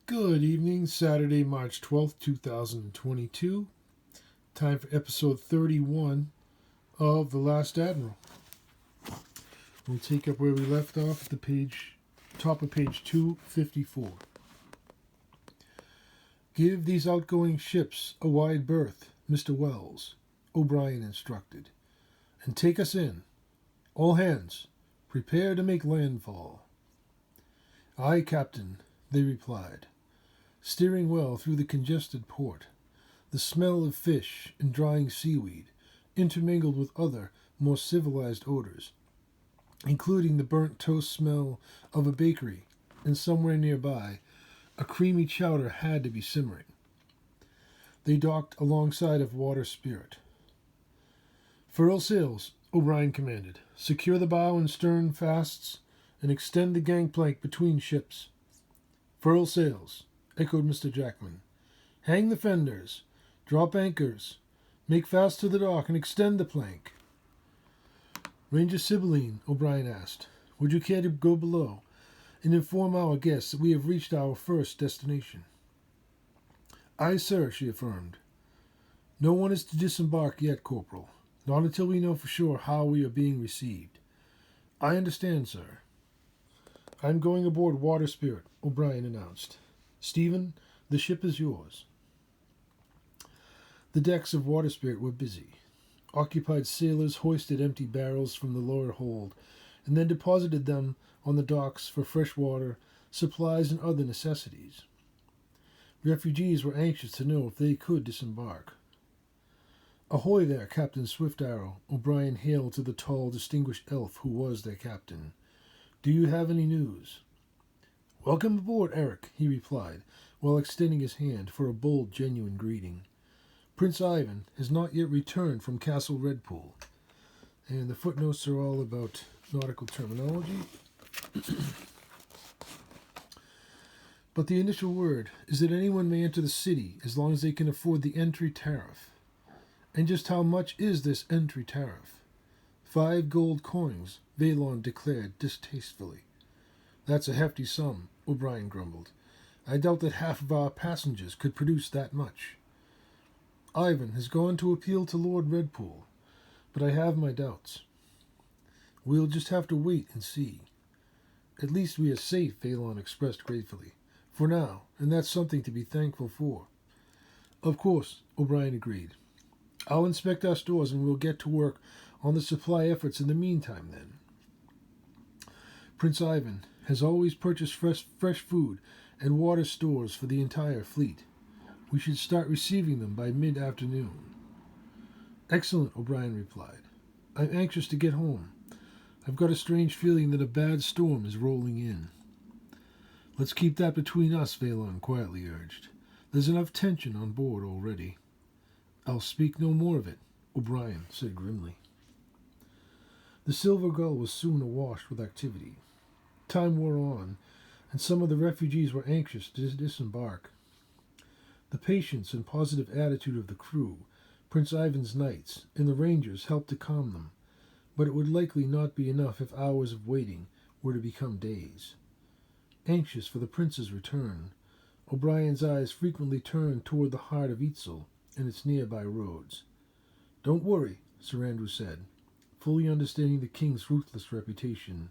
Good evening, Saturday, March 12th, 2022. Time for episode 31 of The Last Admiral. We'll take up where we left off at the top of page 254. Give these outgoing ships a wide berth, Mr. Wells, O'Brien instructed, and take us in. All hands, prepare to make landfall. Aye, Captain, they replied. Steering well through the congested port, the smell of fish and drying seaweed intermingled with other, more civilized odors, including the burnt toast smell of a bakery, and somewhere nearby, a creamy chowder had to be simmering. They docked alongside of Water Spirit. Furl sails, O'Brien commanded. Secure the bow and stern fasts, and extend the gangplank between ships. Furl sails, echoed Mr. Jackman. Hang the fenders, drop anchors, make fast to the dock, and extend the plank. Ranger Sibylline, O'Brien asked, would you care to go below and inform our guests that we have reached our first destination? Aye, sir, she affirmed. No one is to disembark yet, Corporal, not until we know for sure how we are being received. I understand, sir. I'm going aboard Water Spirit, O'Brien announced. Stephen, the ship is yours. The decks of Water Spirit were busy. Occupied sailors hoisted empty barrels from the lower hold and then deposited them on the docks for fresh water, supplies, and other necessities. Refugees were anxious to know if they could disembark. Ahoy there, Captain Swift Arrow, O'Brien hailed to the tall, distinguished elf who was their captain. Do you have any news? Welcome aboard, Erik, he replied, while extending his hand for a bold, genuine greeting. Prince Ivan has not yet returned from Castle Redpool. And the footnotes are all about nautical terminology. But the initial word is that anyone may enter the city as long as they can afford the entry tariff. And just how much is this entry tariff? 5 gold coins, Valon declared distastefully. That's a hefty sum, O'Brien grumbled. I doubt that half of our passengers could produce that much. Ivan has gone to appeal to Lord Redpool, but I have my doubts. We'll just have to wait and see. At least we are safe, Valon expressed gratefully. For now, and that's something to be thankful for. Of course, O'Brien agreed. I'll inspect our stores and we'll get to work on the supply efforts in the meantime then. Prince Ivan has always purchased fresh food and water stores for the entire fleet. We should start receiving them by mid-afternoon. Excellent, O'Brien replied. I'm anxious to get home. I've got a strange feeling that a bad storm is rolling in. Let's keep that between us, Valon quietly urged. There's enough tension on board already. I'll speak no more of it, O'Brien said grimly. The Silver Gull was soon awash with activity. Time wore on, and some of the refugees were anxious to disembark. The patience and positive attitude of the crew, Prince Ivan's knights, and the rangers helped to calm them, but it would likely not be enough if hours of waiting were to become days. Anxious for the prince's return, O'Brien's eyes frequently turned toward the heart of Itzul and its nearby roads. Don't worry, Sarandru said, fully understanding the king's ruthless reputation.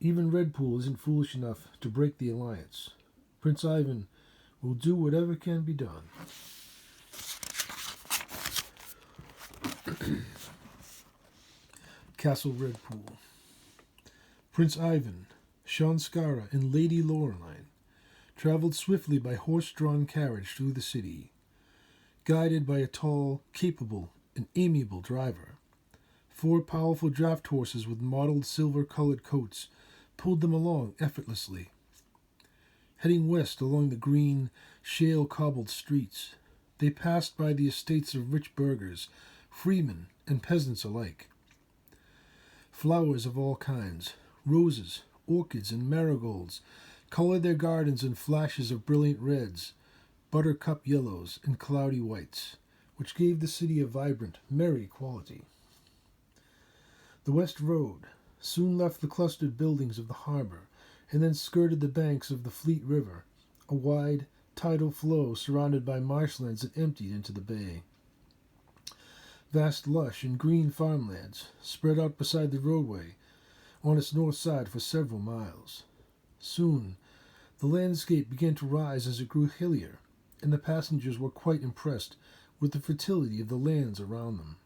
Even Redpool isn't foolish enough to break the alliance. Prince Ivan will do whatever can be done. Castle Redpool. Prince Ivan, Shanskara, and Lady Loreline traveled swiftly by horse-drawn carriage through the city, guided by a tall, capable, and amiable driver. 4 powerful draft horses with mottled silver-colored coats pulled them along effortlessly. Heading west along the green, shale-cobbled streets, they passed by the estates of rich burghers, freemen, and peasants alike. Flowers of all kinds, roses, orchids, and marigolds, colored their gardens in flashes of brilliant reds, buttercup yellows, and cloudy whites, which gave the city a vibrant, merry quality. The West Road soon left the clustered buildings of the harbor and then skirted the banks of the Fleet River, a wide tidal flow surrounded by marshlands that emptied into the bay. Vast lush and green farmlands spread out beside the roadway on its north side for several miles. Soon, the landscape began to rise as it grew hillier, and the passengers were quite impressed with the fertility of the lands around them.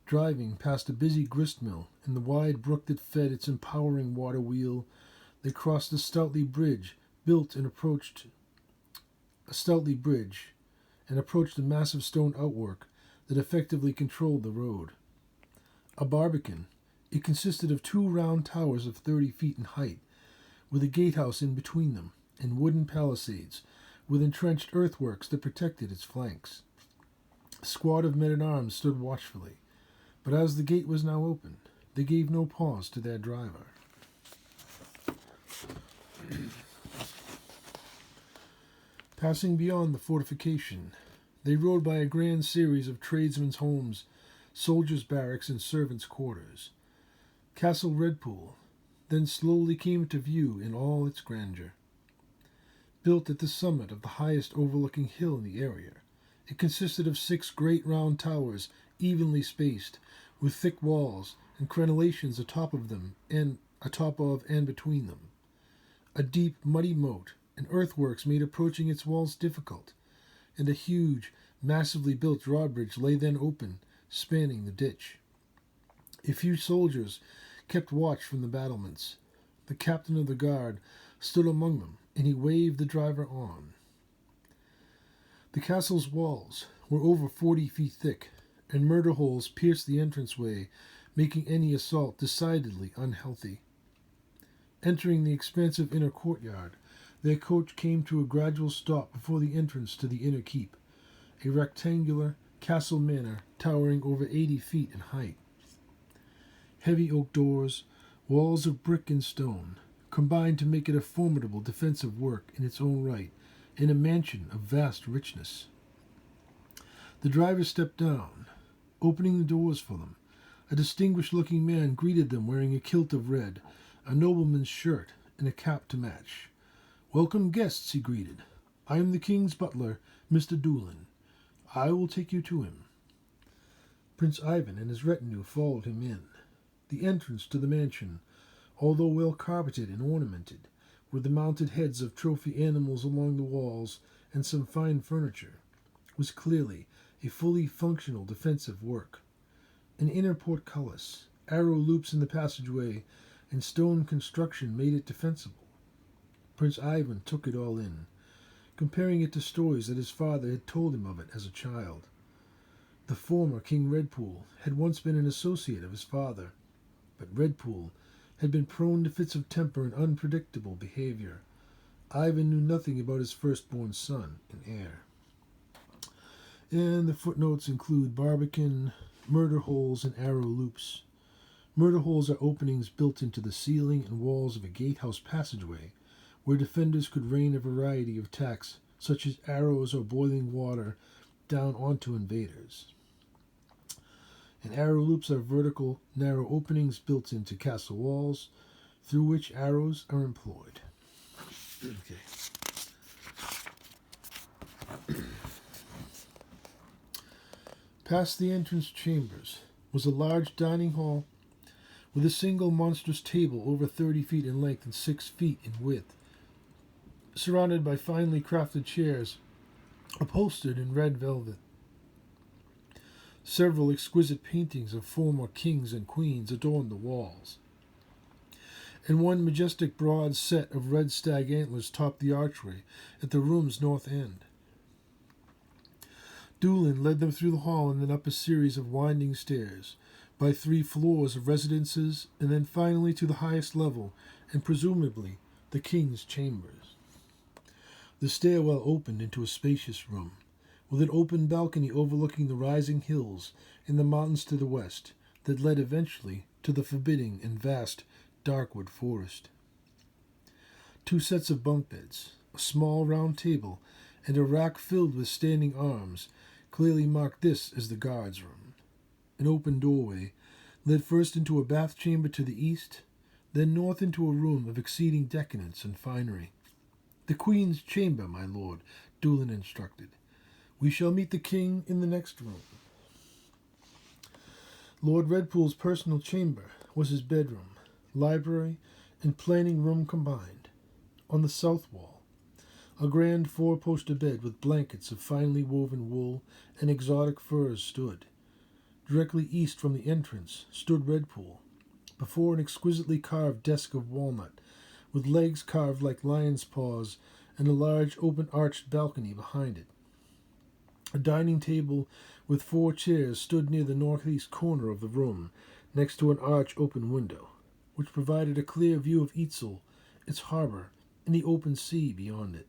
Driving past a busy grist mill and the wide brook that fed its empowering water wheel, they crossed a stoutly bridge and approached a massive stone outwork that effectively controlled the road. A barbican, it consisted of 2 round towers of 30 feet in height, with a gatehouse in between them, and wooden palisades with entrenched earthworks that protected its flanks. A squad of men-at-arms stood watchfully, but as the gate was now open, they gave no pause to their driver. Passing beyond the fortification, they rode by a grand series of tradesmen's homes, soldiers' barracks, and servants' quarters. Castle Redpool then slowly came into view in all its grandeur. Built at the summit of the highest overlooking hill in the area, it consisted of 6 great round towers evenly spaced, with thick walls and crenellations atop of and between them. A deep, muddy moat and earthworks made approaching its walls difficult, and a huge, massively built drawbridge lay then open, spanning the ditch. A few soldiers kept watch from the battlements. The captain of the guard stood among them, and he waved the driver on. The castle's walls were over 40 feet thick, and murder holes pierced the entranceway, making any assault decidedly unhealthy. Entering the expansive inner courtyard, their coach came to a gradual stop before the entrance to the inner keep, a rectangular castle manor towering over 80 feet in height. Heavy oak doors, walls of brick and stone, combined to make it a formidable defensive work in its own right, and a mansion of vast richness. The driver stepped down, opening the doors for them. A distinguished-looking man greeted them wearing a kilt of red, a nobleman's shirt, and a cap to match. "Welcome guests," he greeted. "I am the king's butler, Mr. Doolin. I will take you to him." Prince Ivan and his retinue followed him in. The entrance to the mansion, although well carpeted and ornamented, with the mounted heads of trophy animals along the walls and some fine furniture, was clearly a fully functional defensive work. An inner portcullis, arrow loops in the passageway, and stone construction made it defensible. Prince Ivan took it all in, comparing it to stories that his father had told him of it as a child. The former King Redpool had once been an associate of his father, but Redpool had been prone to fits of temper and unpredictable behavior. Ivan knew nothing about his firstborn son and heir. And the footnotes include barbican, murder holes, and arrow loops. Murder holes are openings built into the ceiling and walls of a gatehouse passageway, where defenders could rain a variety of attacks, such as arrows or boiling water, down onto invaders. And arrow loops are vertical, narrow openings built into castle walls, through which arrows are employed. Okay. Past the entrance chambers was a large dining hall with a single monstrous table over 30 feet in length and 6 feet in width, surrounded by finely crafted chairs upholstered in red velvet. Several exquisite paintings of former kings and queens adorned the walls, and one majestic broad set of red stag antlers topped the archway at the room's north end. Doolin led them through the hall and then up a series of winding stairs, by 3 floors of residences, and then finally to the highest level, and presumably the king's chambers. The stairwell opened into a spacious room, with an open balcony overlooking the rising hills and the mountains to the west, that led eventually to the forbidding and vast darkwood forest. 2 sets of bunk beds, a small round table, and a rack filled with standing arms clearly marked this as the guard's room. An open doorway led first into a bath chamber to the east, then north into a room of exceeding decadence and finery. The Queen's chamber, my lord, Doolin instructed. We shall meet the king in the next room. Lord Redpool's personal chamber was his bedroom, library, and planning room combined. On the south wall, a grand four-poster bed with blankets of finely woven wool and exotic furs stood. Directly east from the entrance stood Redpool, before an exquisitely carved desk of walnut, with legs carved like lion's paws and a large open-arched balcony behind it. A dining table with 4 chairs stood near the northeast corner of the room, next to an arch-open window, which provided a clear view of Itzul, its harbor, and the open sea beyond it.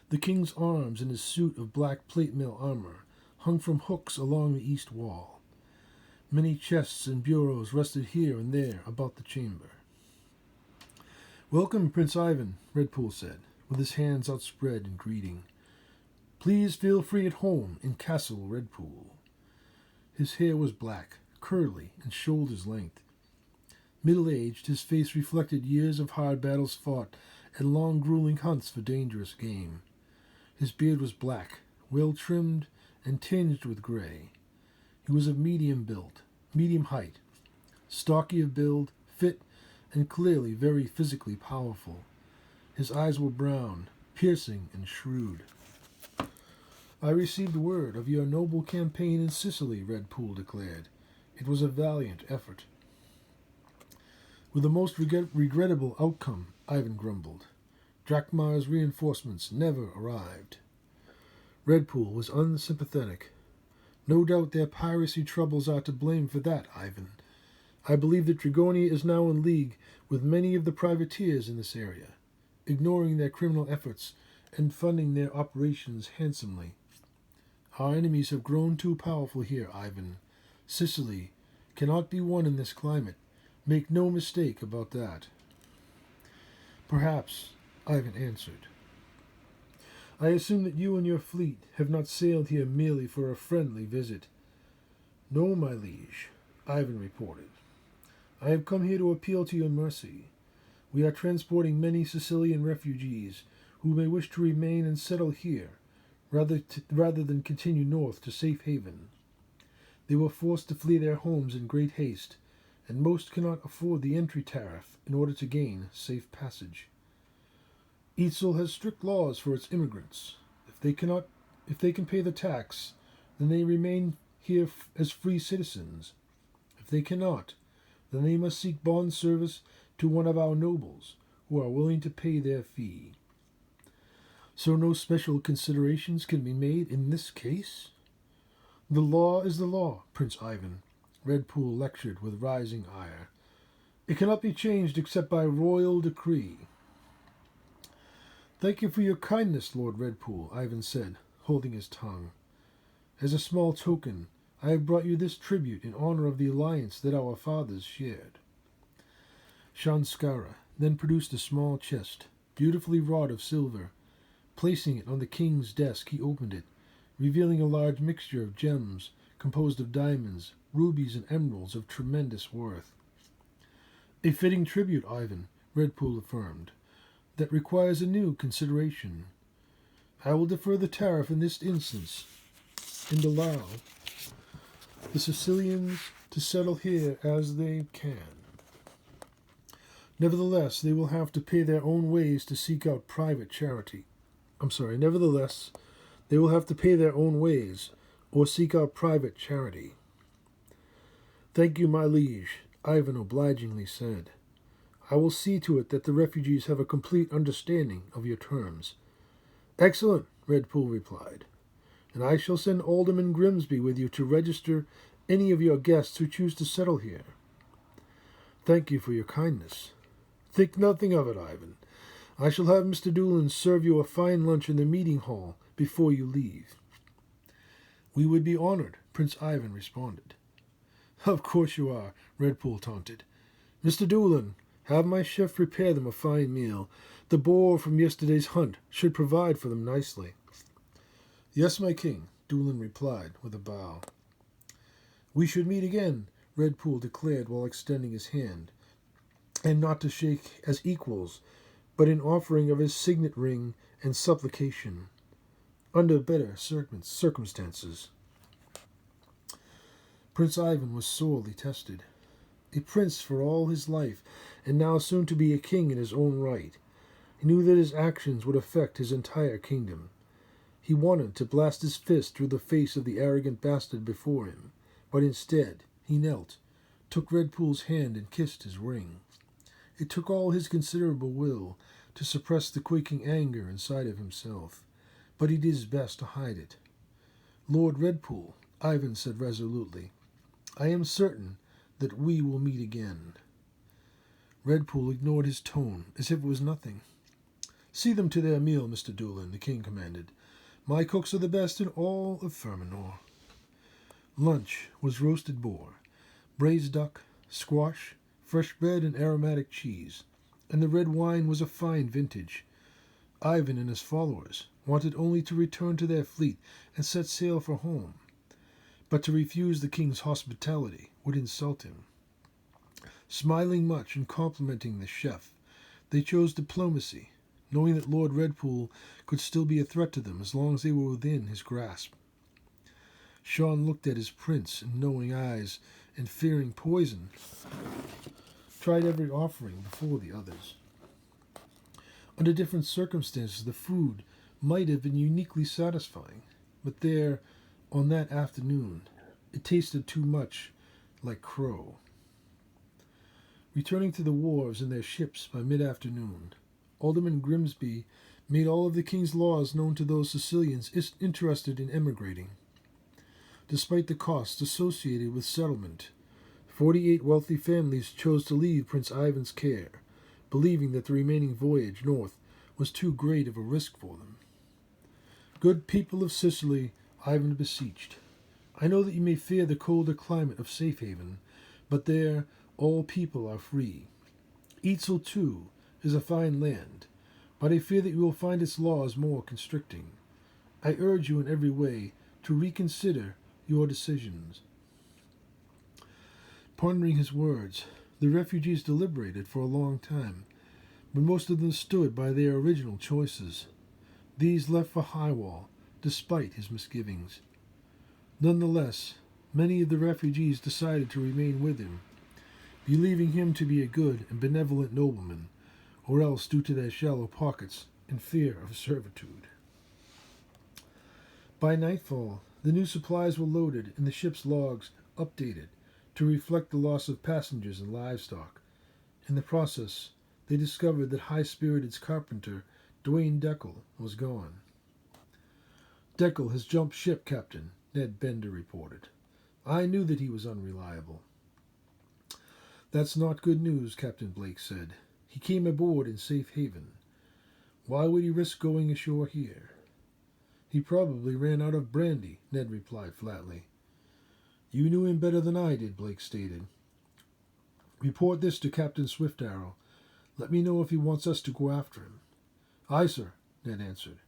The king's arms in his suit of black plate mail armor hung from hooks along the east wall. Many chests and bureaus rested here and there about the chamber. "Welcome, Prince Ivan," Redpool said, with his hands outspread in greeting. "Please feel free at home in Castle Redpool." His hair was black, curly, and shoulders length. Middle-aged, his face reflected years of hard battles fought and long grueling hunts for dangerous game. His beard was black, well-trimmed, and tinged with gray. He was of medium build, medium height, stocky of build, fit, and clearly very physically powerful. His eyes were brown, piercing, and shrewd. "I received word of your noble campaign in Sicily," Redpool declared. "It was a valiant effort." "With a most regrettable outcome," Ivan grumbled. "Drakmar's reinforcements never arrived." Redpool was unsympathetic. "No doubt their piracy troubles are to blame for that, Ivan. I believe that Dragonia is now in league with many of the privateers in this area, ignoring their criminal efforts and funding their operations handsomely. Our enemies have grown too powerful here, Ivan. Sicily cannot be won in this climate. Make no mistake about that." "Perhaps," Ivan answered. "I assume that you and your fleet have not sailed here merely for a friendly visit." "No, my liege," Ivan reported. "I have come here to appeal to your mercy. We are transporting many Sicilian refugees who may wish to remain and settle here, rather than continue north to safe haven. They were forced to flee their homes in great haste, and most cannot afford the entry tariff in order to gain safe passage. Itzul has strict laws for its immigrants. If they can pay the tax, then they remain here as free citizens. If they cannot, then they must seek bond service to one of our nobles, who are willing to pay their fee." "So no special considerations can be made in this case?" "The law is the law, Prince Ivan," Redpool lectured with rising ire. "It cannot be changed except by royal decree." "Thank you for your kindness, Lord Redpool," Ivan said, holding his tongue. "As a small token, I have brought you this tribute in honor of the alliance that our fathers shared." Shanskara then produced a small chest, beautifully wrought of silver. Placing it on the king's desk, he opened it, revealing a large mixture of gems composed of diamonds, rubies, and emeralds of tremendous worth. "A fitting tribute, Ivan," Redpool affirmed, "that requires a new consideration. I will defer the tariff in this instance and allow the Sicilians to settle here as they can. Nevertheless, they will have to pay their own ways to seek out private charity. Nevertheless, they will have to pay their own ways or seek out private charity." "Thank you, my liege," Ivan obligingly said. "I will see to it that the refugees have a complete understanding of your terms." "Excellent," Redpool replied. "And I shall send Alderman Grimsby with you to register any of your guests who choose to settle here." "Thank you for your kindness." "Think nothing of it, Ivan. I shall have Mr. Doolin serve you a fine lunch in the meeting hall before you leave." "We would be honored," Prince Ivan responded. "Of course you are," Redpool taunted. "Mr. Doolin, have my chef prepare them a fine meal. The boar from yesterday's hunt should provide for them nicely." "Yes, my king," Doolin replied with a bow. "We should meet again," Redpool declared while extending his hand, "and not to shake as equals, but in offering of his signet ring and supplication, under better circumstances. Prince Ivan was sorely tested. A prince for all his life, and now soon to be a king in his own right. He knew that his actions would affect his entire kingdom. He wanted to blast his fist through the face of the arrogant bastard before him, but instead he knelt, took Redpool's hand, and kissed his ring. It took all his considerable will to suppress the quaking anger inside of himself, but he did his best to hide it. "Lord Redpool," Ivan said resolutely, "I am certain that we will meet again." Redpool ignored his tone as if it was nothing. "See them to their meal, Mr. Doolin," the king commanded. "My cooks are the best in all of Fermanagh." Lunch was roasted boar, braised duck, squash, fresh bread, and aromatic cheese, and the red wine was a fine vintage. Ivan and his followers wanted only to return to their fleet and set sail for home, but to refuse the king's hospitality would insult him. Smiling much and complimenting the chef, they chose diplomacy, knowing that Lord Redpool could still be a threat to them as long as they were within his grasp. Sean looked at his prince in knowing eyes, and fearing poison, tried every offering before the others. Under different circumstances, the food might have been uniquely satisfying, but there, on that afternoon, it tasted too much like crow. Returning to the wharves in their ships by mid-afternoon, Alderman Grimsby made all of the king's laws known to those Sicilians interested in emigrating. Despite the costs associated with settlement, 48 wealthy families chose to leave Prince Ivan's care, believing that the remaining voyage north was too great of a risk for them. "Good people of Sicily," Ivan beseeched, "I know that you may fear the colder climate of Safe Haven, but there all people are free. Itzul, too, is a fine land, but I fear that you will find its laws more constricting. I urge you in every way to reconsider your decisions." Pondering his words, the refugees deliberated for a long time, but most of them stood by their original choices. These left for Highwall, despite his misgivings. Nonetheless, many of the refugees decided to remain with him, believing him to be a good and benevolent nobleman, or else due to their shallow pockets and fear of servitude. By nightfall, the new supplies were loaded and the ship's logs updated to reflect the loss of passengers and livestock. In the process, they discovered that high-spirited carpenter Dwayne Deckel was gone. "Deckel has jumped ship, Captain," Ned Bender reported. "I knew that he was unreliable." "That's not good news," Captain Blake said. "He came aboard in Safe Haven. Why would he risk going ashore here?" "He probably ran out of brandy," Ned replied flatly. "You knew him better than I did," Blake stated. "Report this to Captain Swift-Arrow. Let me know if he wants us to go after him." "Aye, sir," Ned answered.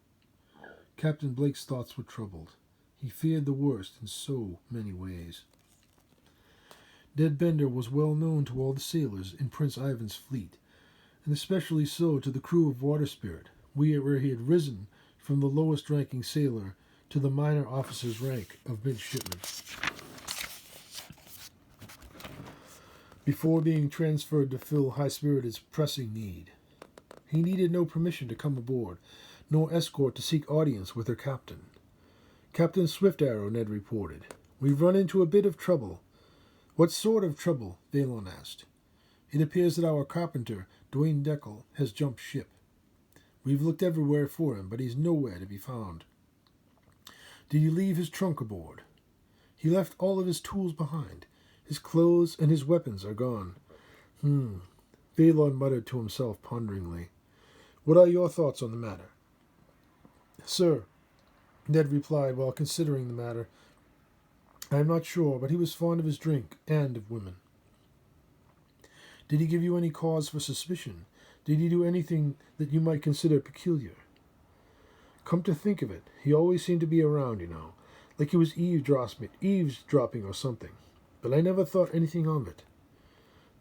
Captain Blake's thoughts were troubled. He feared the worst in so many ways. Ned Bender was well known to all the sailors in Prince Ivan's fleet, and especially so to the crew of Water Spirit, where he had risen from the lowest-ranking sailor to the minor officer's rank of midshipman, before being transferred to fill High Spirited's pressing need. He needed no permission to come aboard, nor escort to seek audience with her captain. "Captain Swift-Arrow," Ned reported, "we've run into a bit of trouble." "What sort of trouble?" Valon asked. "It appears that our carpenter, Dwayne Deckel, has jumped ship. We've looked everywhere for him, but he's nowhere to be found." "Did he leave his trunk aboard?" "He left all of his tools behind. His clothes and his weapons are gone." Valon muttered to himself ponderingly. "What are your thoughts on the matter?" "Sir," Ned replied while considering the matter, "I am not sure, but he was fond of his drink and of women." "Did he give you any cause for suspicion? Did he do anything that you might consider peculiar?" "Come to think of it, he always seemed to be around, like he was eavesdropping or something, but I never thought anything of it."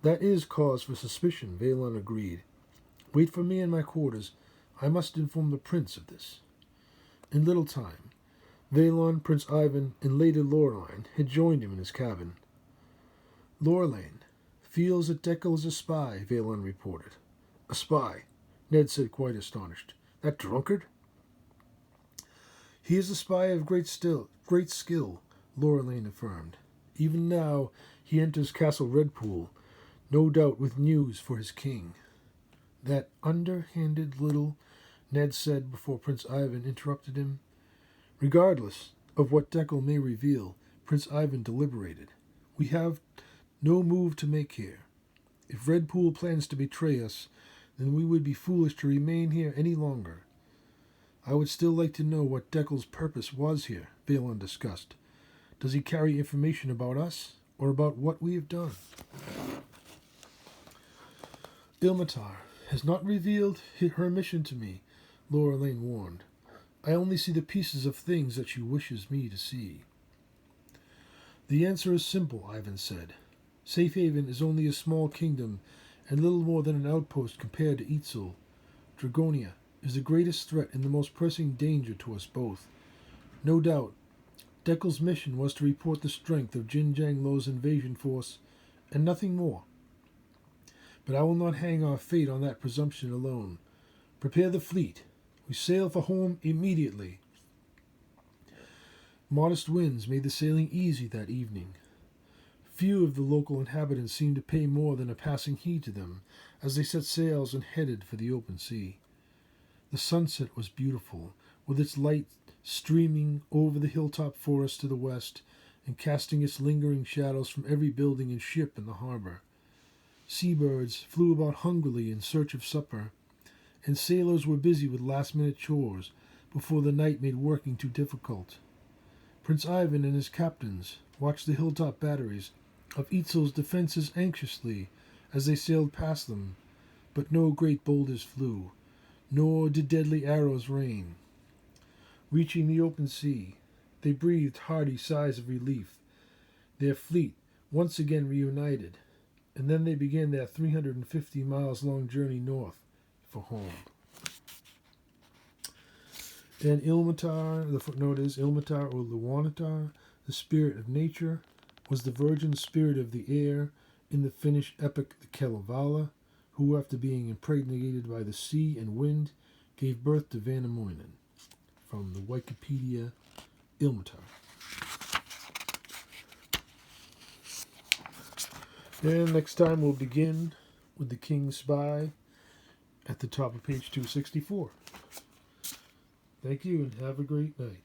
"That is cause for suspicion," Valon agreed. Wait for me in my quarters. I must inform the prince of this. In little time, Valon, Prince Ivan, and Lady Lorelaine had joined him in his cabin. Lorelaine feels that Dekel is a spy, Valon reported. A spy, Ned said, quite astonished. That drunkard? He is a spy of great skill, Lorelaine affirmed. Even now he enters Castle Redpool, no doubt with news for his king. That underhanded little, Ned said before Prince Ivan interrupted him. Regardless of what Dekel may reveal, Prince Ivan deliberated. We have no move to make here. If Redpool plans to betray us, then we would be foolish to remain here any longer. I would still like to know what Dekel's purpose was here, Valon discussed. Does he carry information about us, or about what we have done? Ilmatar has not revealed her mission to me, Lorelaine warned. I only see the pieces of things that she wishes me to see. The answer is simple, Ivan said. Safe Haven is only a small kingdom and little more than an outpost compared to Itzul. Dragonia is the greatest threat and the most pressing danger to us both. No doubt, Dekel's mission was to report the strength of Jinjang Lo's invasion force, and nothing more. But I will not hang our fate on that presumption alone. Prepare the fleet. We sail for home immediately. Modest winds made the sailing easy that evening. Few of the local inhabitants seemed to pay more than a passing heed to them as they set sails and headed for the open sea. The sunset was beautiful, with its light streaming over the hilltop forest to the west and casting its lingering shadows from every building and ship in the harbor. Seabirds flew about hungrily in search of supper, and sailors were busy with last-minute chores before the night made working too difficult. Prince Ivan and his captains watched the hilltop batteries of Itzul's defenses anxiously as they sailed past them, but no great boulders flew, nor did deadly arrows rain. Reaching the open sea, they breathed hearty sighs of relief, their fleet once again reunited, and then they began their 350 miles long journey north for home. And Ilmatar, the footnote is, Ilmatar or Luanatar, the spirit of nature, was the virgin spirit of the air in the Finnish epic the Kalevala, who, after being impregnated by the sea and wind, gave birth to Vainamoinen. From the Wikipedia, Ilmatar. And next time we'll begin with the King's Spy at the top of page 264. Thank you and have a great night.